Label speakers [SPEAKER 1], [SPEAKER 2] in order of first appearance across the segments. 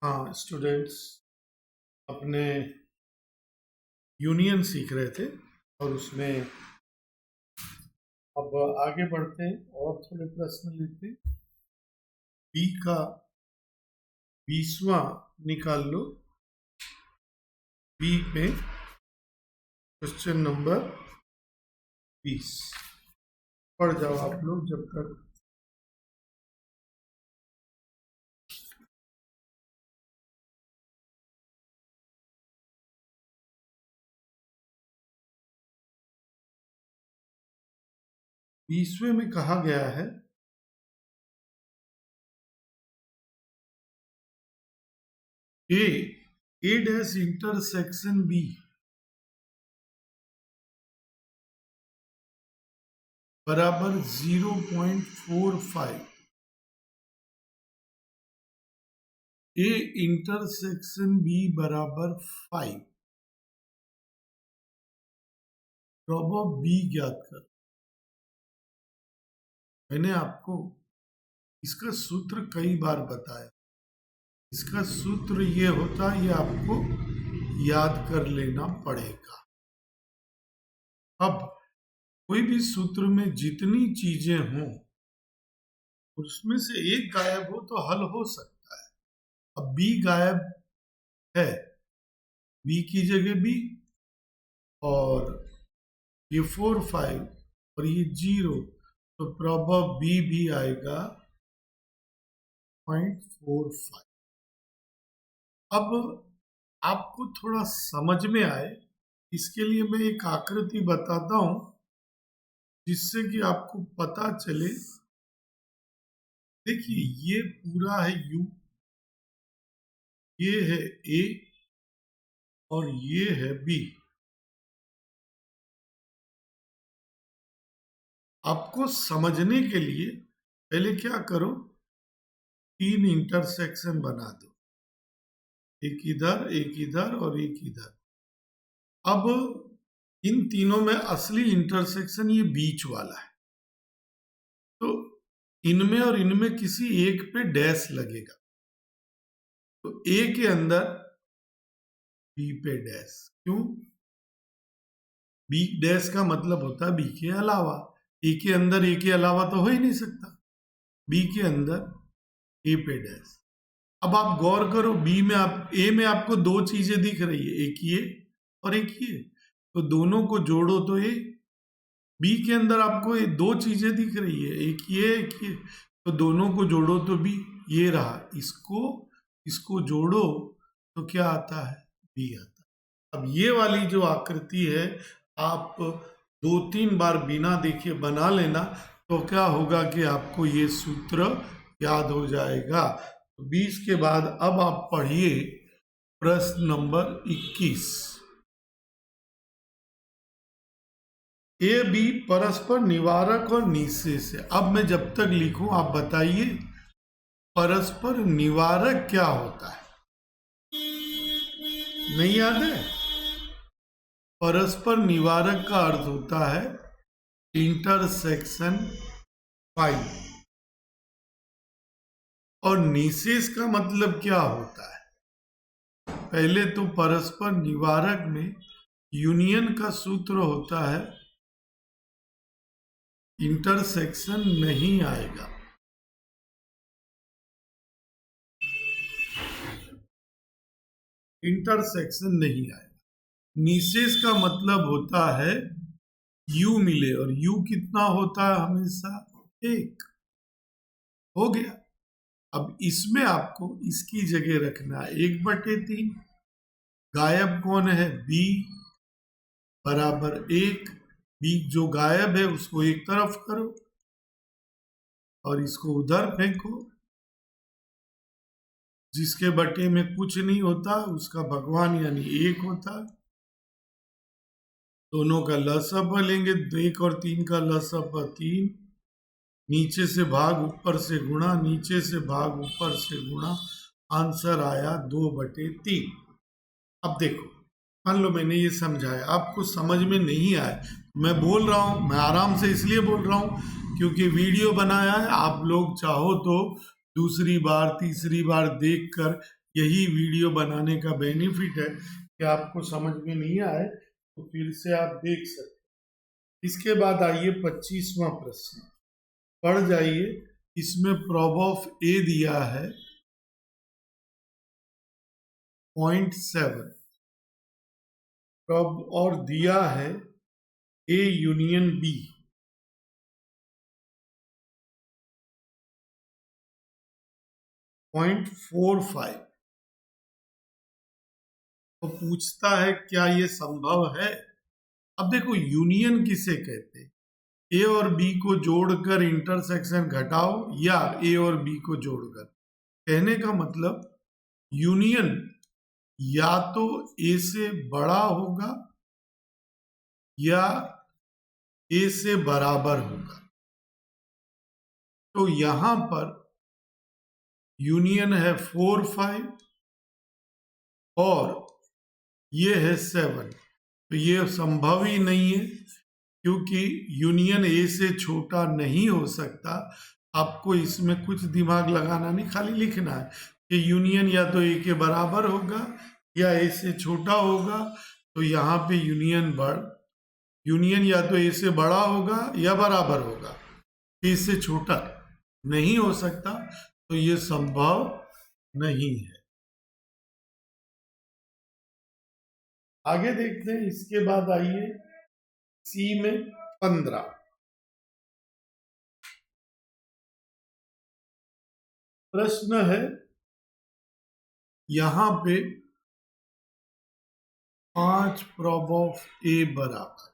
[SPEAKER 1] हाँ स्टूडेंट्स अपने यूनियन सीख रहे थे और उसमें अब आगे बढ़ते हैं और थोड़े प्रश्न लेते हैं। बी का 20वां निकाल लो। बी में क्वेश्चन नंबर 20 पढ़ जाओ आप लोग जब तक। बीसवें में कहा गया है ए डैश इंटरसेक्शन बी बराबर 0.45। ए इंटरसेक्शन बी बराबर 5। प्रॉब बी ज्ञात कर। मैंने आपको इसका सूत्र कई बार बताया। इसका सूत्र ये होता है, ये आपको याद कर लेना पड़ेगा। अब कोई भी सूत्र में जितनी चीजें हों उसमें से एक गायब हो तो हल हो सकता है। अब बी गायब है, बी की जगह बी और ये 4 5 और ये 0, तो प्रॉब बी भी आएगा 0.45। अब आपको थोड़ा समझ में आए इसके लिए मैं एक आकृति बताता हूं जिससे कि आपको पता चले। देखिए ये पूरा है U, ये है A और ये है B। आपको समझने के लिए पहले क्या करो, 3 इंटरसेक्शन बना दो, एक इधर और एक इधर। अब इन तीनों में असली इंटरसेक्शन ये बीच वाला है, तो इनमें और इनमें किसी एक पे डैश लगेगा, तो ए के अंदर बी पे डैश। क्यों? बी डैश का मतलब होता है बी के अलावा। ए के अंदर ए के अलावा तो हो ही नहीं सकता। बी के अंदर ए पे डैश। अब आप गौर करो, बी में ए में आपको दो चीजें दिख रही है, एक ये और एक ये, तो दोनों को जोड़ो तो ए। बी के अंदर आपको ये दो चीजें दिख रही है, एक ये, तो दोनों को जोड़ो तो बी। ये रहा, इसको जोड़ो तो क्या आता है? बी आता है। अब ये वाली जो आकृति है आप 2-3 बार बिना देखे बना लेना, तो क्या होगा कि आपको ये सूत्र याद हो जाएगा। 20 के बाद अब आप पढ़िए प्रश्न नंबर 21। ए बी परस्पर निवारक और निःशेष है। अब मैं जब तक लिखूं आप बताइए परस्पर निवारक क्या होता है? नहीं याद है? परस्पर निवारक का अर्थ होता है इंटरसेक्शन 5। और निःशेष का मतलब क्या होता है? पहले तो परस्पर निवारक में यूनियन का सूत्र होता है इंटरसेक्शन नहीं आएगा। इंटरसेक्शन नहीं आएगा। निःशेष का मतलब होता है U मिले, और U कितना होता है? हमेशा 1। हो गया। अब इसमें आपको इसकी जगह रखना है 1/3। गायब कौन है? B बराबर 1। B जो गायब है उसको एक तरफ करो और इसको उधर फेंको। जिसके बटे में कुछ नहीं होता उसका भगवान यानी 1 होता। दोनों का लसाअ लेंगे, 1 और 3 का लसाअ 3। नीचे से भाग ऊपर से गुणा, नीचे से भाग ऊपर से गुणा, आंसर आया 2/3। अब देखो, मान लो मैंने ये समझाया, आपको समझ में नहीं आया, मैं बोल रहा हूँ, मैं आराम से इसलिए बोल रहा हूँ क्योंकि वीडियो बनाया है। आप लोग चाहो तो दूसरी बार तीसरी बार देखकर यही वीडियो बनाने का बेनिफिट है कि आपको समझ में नहीं आए तो फिर से आप देख सकते। इसके बाद आइए 25वां प्रश्न पढ़ जाइए। इसमें प्रॉब ऑफ ए दिया है 0.7 प्रॉब और दिया है ए यूनियन बी 0.45। तो पूछता है क्या ये संभव है। अब देखो यूनियन किसे कहते हैं, ए और बी को जोड़कर इंटरसेक्शन घटाओ या ए और बी को जोड़कर। कहने का मतलब यूनियन या तो ए से बड़ा होगा या ए से बराबर होगा। तो यहां पर यूनियन है 4, 5 और ये है 7। तो ये संभव ही नहीं है क्योंकि यूनियन ए से छोटा नहीं हो सकता। आपको इसमें कुछ दिमाग लगाना नहीं, खाली लिखना है कि यूनियन या तो ए के बराबर होगा या ए से छोटा होगा। तो यहाँ पे यूनियन या तो ए से बड़ा होगा या बराबर होगा, ए से छोटा नहीं हो सकता। तो ये संभव नहीं है। आगे देखते हैं। इसके बाद आइए सी में 15। प्रश्न है यहां पे 5 प्रॉब ऑफ ए बराबर।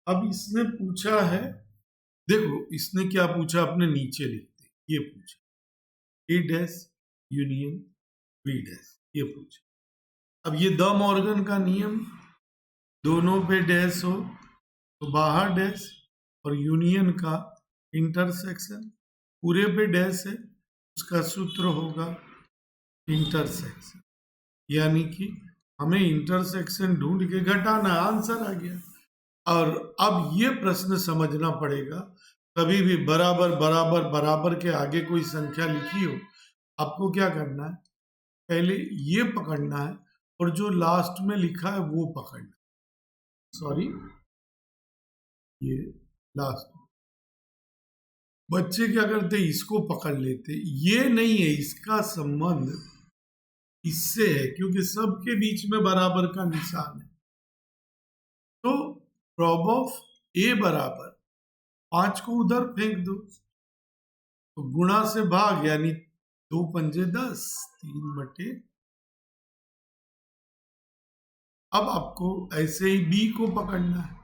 [SPEAKER 1] अब इसने पूछा है, देखो इसने क्या पूछा, अपने नीचे लिखते ये पूछा ए डैश यूनियन बी डैश, ये पूछा। अब ये द मॉर्गन का नियम, दोनों पे डैश हो तो बाहर डैश, और यूनियन का इंटरसेक्शन पूरे पे डैश है, उसका सूत्र होगा इंटरसेक्शन। यानी कि हमें इंटरसेक्शन ढूंढ के घटाना, आंसर आ गया। और अब ये प्रश्न समझना पड़ेगा, कभी भी बराबर बराबर बराबर के आगे कोई संख्या लिखी हो, आपको क्या करना है, पहले ये पकड़ना है और जो लास्ट में लिखा है वो पकड़ना। सॉरी, ये लास्ट बच्चे क्या करते, इसको पकड़ लेते। ये नहीं है, इसका संबंध इससे है क्योंकि सबके बीच में बराबर का निशान है। तो प्रॉब ऑफ ए बराबर 5 को उधर फेंक दो तो गुणा से भाग, यानी 2 पंजे 10, 3/। अब आपको ऐसे ही बी को पकड़ना है,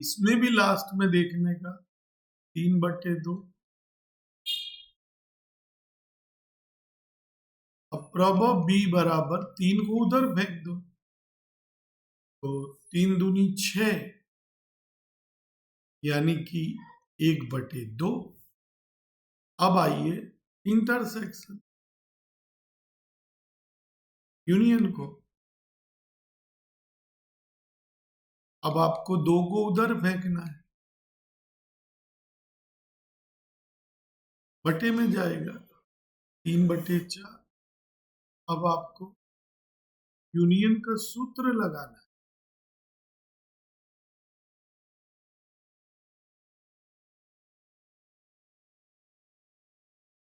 [SPEAKER 1] इसमें भी लास्ट में देखने का 3/2। अब प्रॉब ऑफ बी बराबर 3 को उधर फेंक दो तो 3 दूनी 6, यानी कि 1/2। अब आइए इंटरसेक्शन यूनियन को। अब आपको 2 को उधर फेंकना है, बटे में जाएगा 3/4। अब आपको यूनियन का सूत्र लगाना है,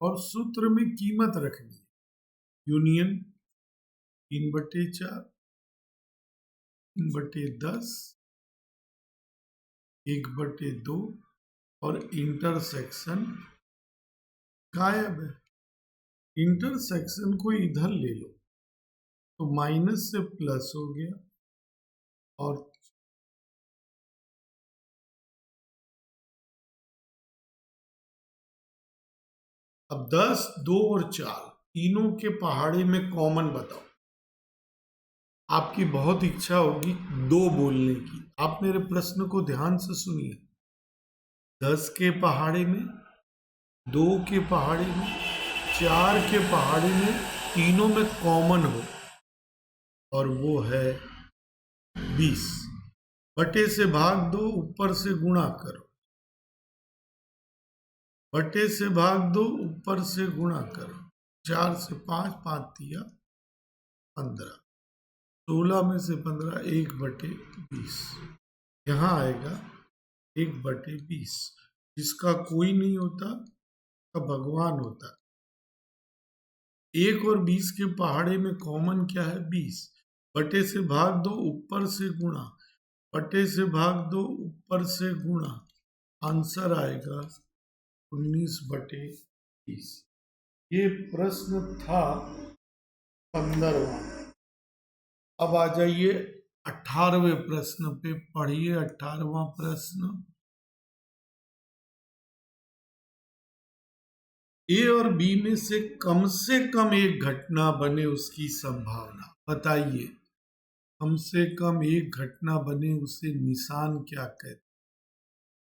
[SPEAKER 1] और सूत्र में कीमत रखनी है। यूनियन 3/4, 3/10, 1/2 और इंटरसेक्शन गायब है। इंटरसेक्शन को इधर ले लो तो माइनस से प्लस हो गया, और अब 10, 2 और 4 तीनों के पहाड़े में कॉमन बताओ। आपकी बहुत इच्छा होगी 2 बोलने की। आप मेरे प्रश्न को ध्यान से सुनिए। 10 के पहाड़े में 2 के पहाड़ी में, 4 के पहाड़ी में, तीनों में कॉमन हो, और वो है 20। बटे से भाग दो, ऊपर से गुणा करो। बटे से भाग दो, ऊपर से गुणा करो। 4 से 5, 5 तिया 15, 16 में से 15, 1/20। यहाँ आएगा 1/20। जिसका कोई नहीं होता का भगवान होता। 1 और 20 के पहाड़े में कॉमन क्या है? 20। बटे से भाग दो, ऊपर से गुणा। बटे से भाग दो, ऊपर से गुणा। आंसर आएगा 19/20। ये प्रश्न था 15वां। अब आ जाइए 18वें प्रश्न पे। पढ़िए 18वां प्रश्न। ए और बी में से कम एक घटना बने, उसकी संभावना बताइए। कम से कम एक घटना बने, उसे निशान क्या कहते?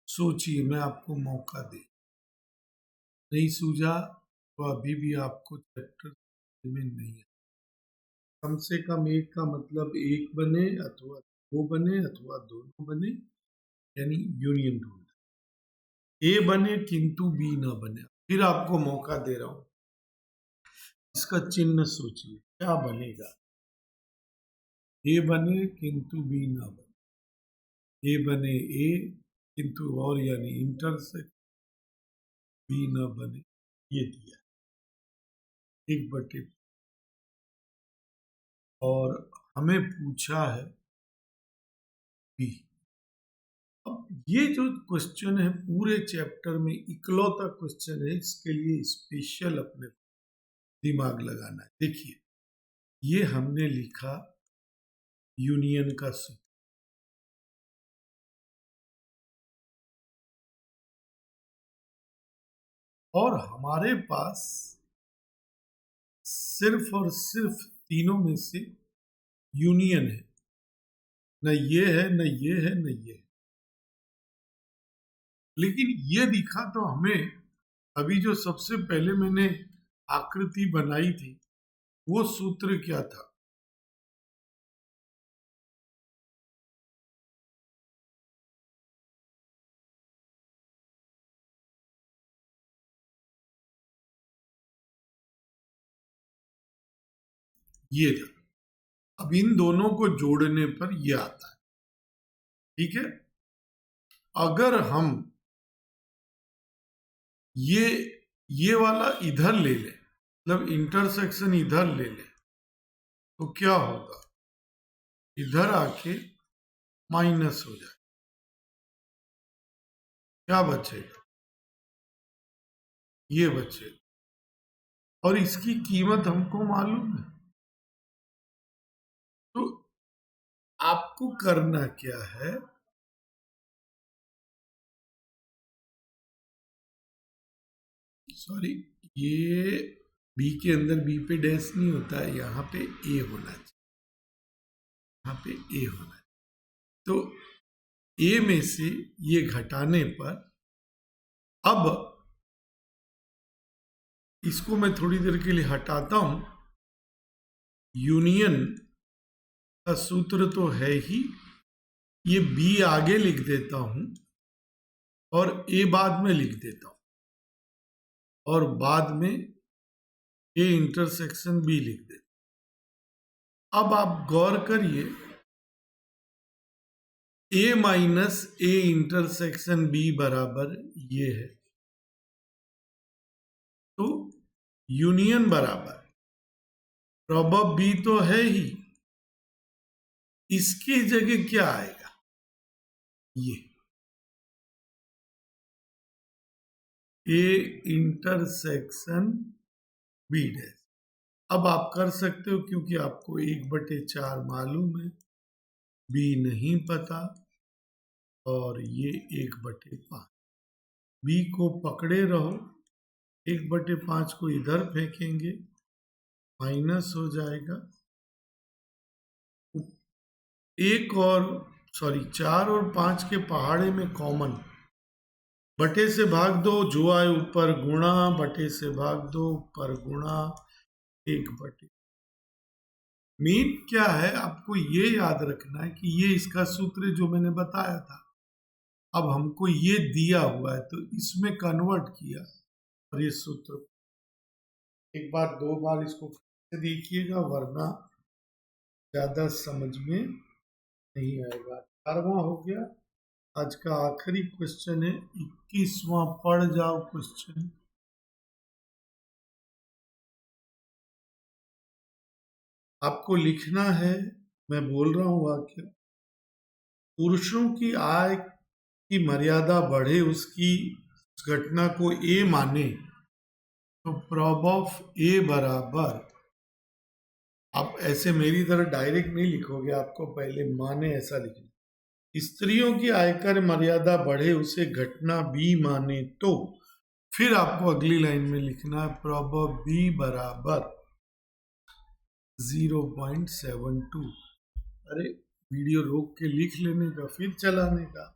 [SPEAKER 1] सोचिए, मैं आपको मौका दे। नहीं सूझा तो अभी भी आपको चैप्टर में नहीं है। कम से कम एक का मतलब एक बने, अथवा दो बने, अथवा दोनों बने, यानी यूनियन ढूंढना। ए बने किंतु बी न बने। फिर आपको मौका दे रहा हूं, इसका चिन्ह सोचिए क्या बनेगा। ए बने किंतु बी न बने, ए बने ए किंतु और यानी इंटरसेक्ट, बी न बने, ये दिया 1/, और हमें पूछा है बी। अब ये जो क्वेश्चन है पूरे चैप्टर में इकलौता क्वेश्चन है, इसके लिए स्पेशल अपने दिमाग लगाना है। देखिए, ये हमने लिखा यूनियन का सूत्र, और हमारे पास सिर्फ और सिर्फ तीनों में से यूनियन है। न ये है, न ये है, न ये है। लेकिन ये दिखा तो हमें, अभी जो सबसे पहले मैंने आकृति बनाई थी, वो सूत्र क्या था? ये था। अब इन दोनों को जोड़ने पर ये आता है। ठीक है, अगर हम ये वाला इधर ले लें, मतलब इंटरसेक्शन इधर ले लें, तो क्या होगा? इधर आके माइनस हो जाए, क्या बचेगा? ये बचेगा। और इसकी कीमत हमको मालूम है। तो आपको करना क्या है? सॉरी, ये बी के अंदर बी पे डैश नहीं होता है, यहाँ पे ए होना चाहिए, यहाँ पे ए होना चाहिए। तो ए में से ये घटाने पर, अब इसको मैं थोड़ी देर के लिए हटाता हूं। यूनियन का सूत्र तो है ही, ये बी आगे लिख देता हूं और ए बाद में लिख देता हूं, और बाद में ए इंटरसेक्शन बी लिख देता हूं। अब आप गौर करिए, ए माइनस ए इंटरसेक्शन बी बराबर ये है। तो यूनियन बराबर प्रॉबब बी तो है ही, इसकी जगह क्या आएगा? ये ए इंटरसेक्शन बी डैश। अब आप कर सकते हो, क्योंकि आपको 1/4 मालूम है, बी नहीं पता, और ये 1/5। बी को पकड़े रहो, 1/5 को इधर फेंकेंगे, माइनस हो जाएगा। एक और 4 और 5 के पहाड़े में कॉमन, बटे से भाग दो, जो आए ऊपर गुणा, बटे से भाग दो ऊपर गुणा 1/। मीन क्या है, आपको ये याद रखना है कि ये इसका सूत्र जो मैंने बताया था। अब हमको ये दिया हुआ है तो इसमें कन्वर्ट किया और ये सूत्र एक बार 2 बार इसको फिर से देखिएगा, वरना ज्यादा समझ में नहीं आएगा। 18वां हो गया। आज का आखिरी क्वेश्चन है 21वां। पढ़ जाओ क्वेश्चन। आपको लिखना है, मैं बोल रहा हूं वाक्य। पुरुषों की आय की मर्यादा बढ़े, उसकी घटना को ए माने तो प्रॉब ऑफ ए बराबर, आप ऐसे मेरी तरह डायरेक्ट नहीं लिखोगे, आपको पहले माने ऐसा लिखना। स्त्रियों की आयकर मर्यादा बढ़े, उसे घटना बी माने तो, फिर आपको अगली लाइन में लिखना है प्रॉब ऑफ बी बराबर 0.72। अरे वीडियो रोक के लिख लेने का, फिर चलाने का।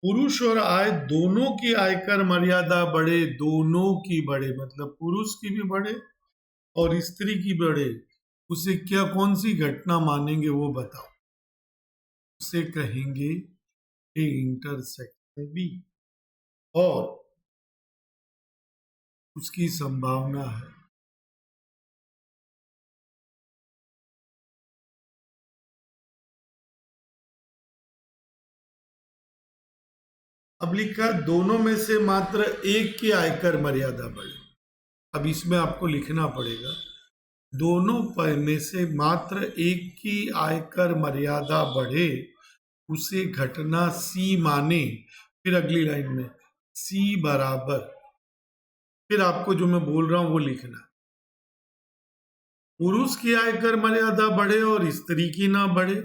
[SPEAKER 1] पुरुष और आय दोनों की आयकर मर्यादा बढ़े, दोनों की बढ़े मतलब पुरुष की भी बढ़े और स्त्री की बढ़े, उसे क्या कौन सी घटना मानेंगे वो बताओ। उसे कहेंगे ए इंटरसेक्शन बी, और उसकी संभावना है अब लिखा दोनों में से मात्र एक की आयकर मर्यादा बढ़े। अब इसमें आपको लिखना पड़ेगा दोनों में से मात्र एक की आयकर मर्यादा बढ़े, उसे घटना सी माने। फिर अगली लाइन में सी बराबर, फिर आपको जो मैं बोल रहा हूं वो लिखना। पुरुष की आयकर मर्यादा बढ़े और स्त्री की ना बढ़े,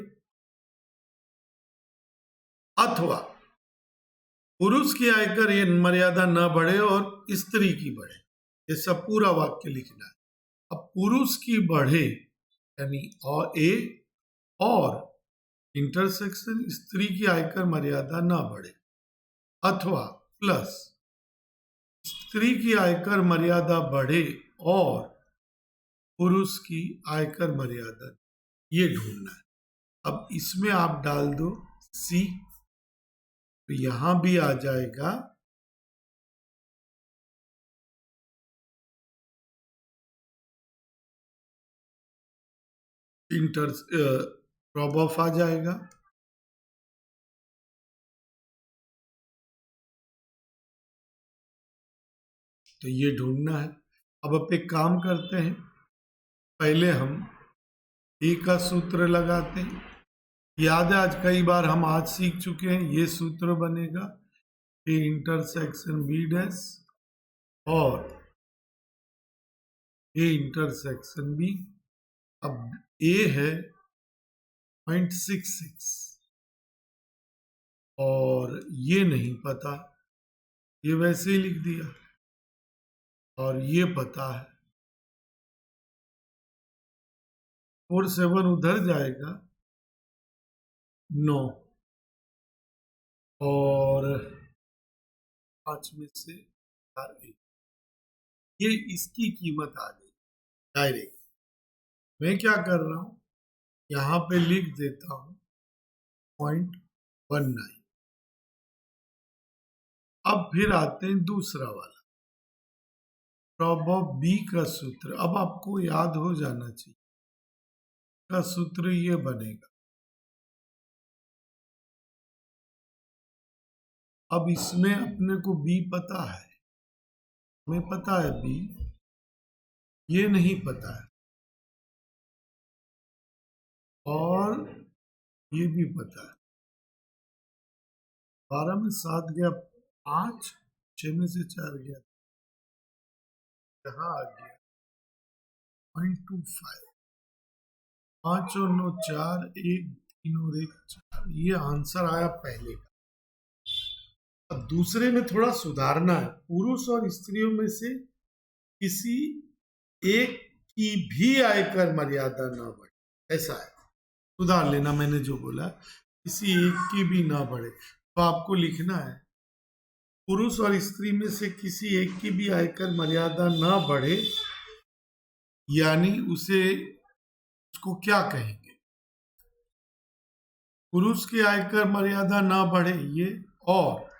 [SPEAKER 1] अथवा पुरुष की आयकर मर्यादा न बढ़े और स्त्री की बढ़े। ये सब पूरा वाक्य लिखना है। अब पुरुष की बढ़े यानी और ए, और इंटरसेक्शन स्त्री की आयकर मर्यादा न बढ़े, अथवा प्लस स्त्री की आयकर मर्यादा बढ़े और पुरुष की आयकर मर्यादा, ये ढूंढना है। अब इसमें आप डाल दो सी, तो यहां भी आ जाएगा इंटर प्रॉब ऑफ आ जाएगा। तो ये ढूंढना है। अब एक काम करते हैं, पहले हम ए का सूत्र लगाते हैं। याद है आज कई बार हम आज सीख चुके हैं, ये सूत्र बनेगा ए इंटरसेक्शन बी डैश और ए इंटरसेक्शन बी। अब ए है 0.66 और ये नहीं पता, ये वैसे ही लिख दिया, और ये पता है 4/7 उधर जाएगा 9, और 5 में से 4 ये इसकी कीमत आ गई डायरेक्ट। मैं क्या कर रहा हूं, यहां पे लिख देता हूं 0.19। अब फिर आते हैं दूसरा वाला, प्रॉब ऑफ बी का सूत्र। अब आपको याद हो जाना चाहिए, का सूत्र ये बनेगा। अब इसमें अपने को बी पता है, हमें पता है बी, ये नहीं पता है, और ये भी पता है। 12 में 7 गया 5, 6 में से 4 गया, यहाँ आ गया 0.25। 5 और 9 4, 1 3 और 1 4, ये आंसर आया पहले का। अब दूसरे में थोड़ा सुधारना है, पुरुष और स्त्रियों में से किसी एक की भी आयकर मर्यादा ना बढ़े, ऐसा है। सुधार लेना मैंने जो बोला, किसी एक की भी ना बढ़े। तो आपको लिखना है पुरुष और स्त्री में से किसी एक की भी आयकर मर्यादा ना बढ़े, यानी उसको क्या कहेंगे? पुरुष की आयकर मर्यादा ना बढ़े ये, और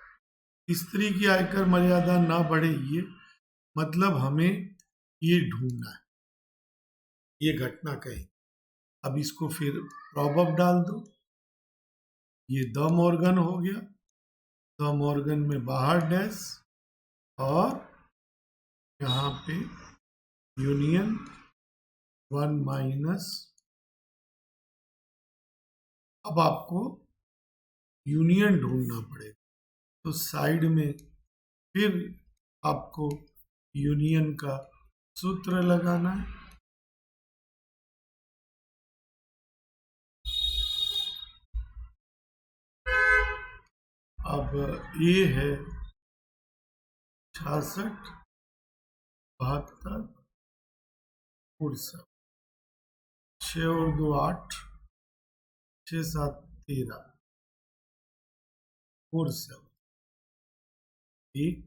[SPEAKER 1] स्त्री की आयकर मर्यादा ना बढ़े ये, मतलब हमें ये ढूंढना है, ये घटना कहें। अब इसको फिर प्रॉवर्ब डाल दो। ये द मॉर्गन हो गया, द मॉर्गन में बाहर डैश और यहाँ पे यूनियन 1 माइनस। अब आपको यूनियन ढूंढना पड़ेगा, तो साइड में फिर आपको यूनियन का सूत्र लगाना है। अब ये है 66, 72, 67, 6 और 2 8, 6 7 13, 4 7 1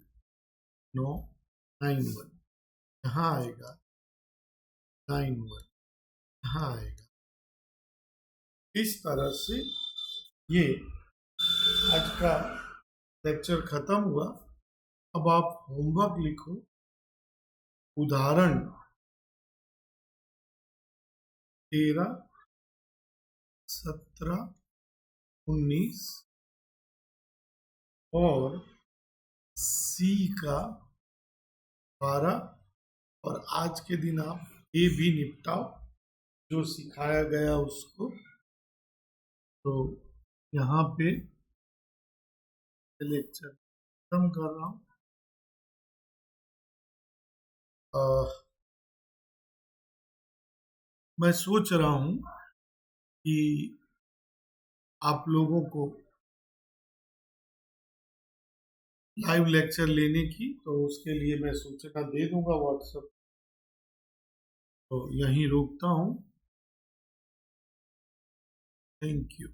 [SPEAKER 1] 9 9 1, यहाँ आएगा 9 1, यहाँ आएगा। इस तरह से ये आज का लेक्चर खत्म हुआ। अब आप होमवर्क लिखो। उदाहरण 13, 17, 19 और सी का 12, और आज के दिन आप ए भी निपटाओ जो सिखाया गया उसको। तो यहाँ पे लेक्चर खत्म कर रहा हूँ। मैं सोच रहा हूँ कि आप लोगों को लाइव लेक्चर लेने की, तो उसके लिए मैं सूचना दे दूंगा व्हाट्सएप। तो यहीं रोकता हूँ। Thank you.